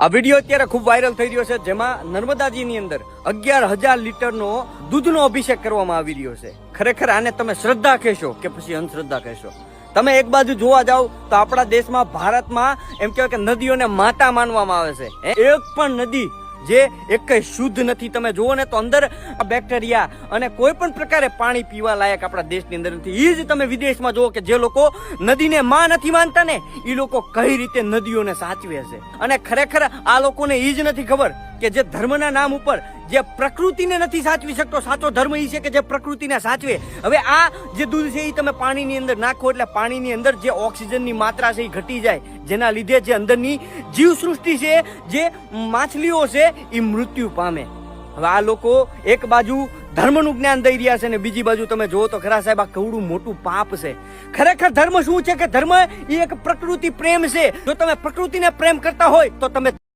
આ વિડીયો અત્યારે ખૂબ વાયરલ થઈ રહ્યો છે, જેમાં નર્મદાજીની અંદર 11,000 લીટરનો દૂધનો અભિષેક કરવામાં આવી રહ્યો છે. ખરેખર આને તમે શ્રદ્ધા કહેશો કે પછી અંધશ્રદ્ધા કહેશો? તમે એક બાજુ જોવા જાવ તો આપણા દેશમાં, ભારતમાં એમ કહેવાય કે નદીઓને માતા માનવામાં આવે છે. એક પણ નદી જે એક શુદ્ધ નથી. તમે જુઓ ને તો અંદર બેક્ટેરિયા અને કોઈ પણ પ્રકારે પાણી પીવા લાયક આપણા દેશની અંદર નથી. એ જ તમે વિદેશમાં જુઓ કે જે લોકો નદીને માં નથી માનતા ને, એ લોકો કઈ રીતે નદીઓને સાચવે છે. અને ખરેખર આ લોકોને એ જ નથી ખબર કે જે ધર્મના નામ ઉપર જે પ્રકૃતિને નથી સાચવી શકતો, સાચો ધર્મ એ છે કે જે પ્રકૃતિને સાચવે. હવે આ જે દૂધ છે એ તમે પાણીની અંદર નાખો એટલે પાણીની અંદર જે ઓક્સિજનની માત્રા છે એ ઘટી જાય, જેના લીધે જે અંદરની જીવસૃષ્ટિ છે, જે માછલીઓ છે, એ મૃત્યુ પામે. હવે આ લોકો એક બાજુ ધર્મનું જ્ઞાન દઈ રહ્યા છે ને બીજી બાજુ તમે જુઓ તો ખરા સાહેબ, આ કવડું મોટું પાપ છે. ખરેખર ધર્મ શું છે કે ધર્મ એ એક પ્રકૃતિ પ્રેમ છે. જો તમે પ્રકૃતિને પ્રેમ કરતા હોય તો તમે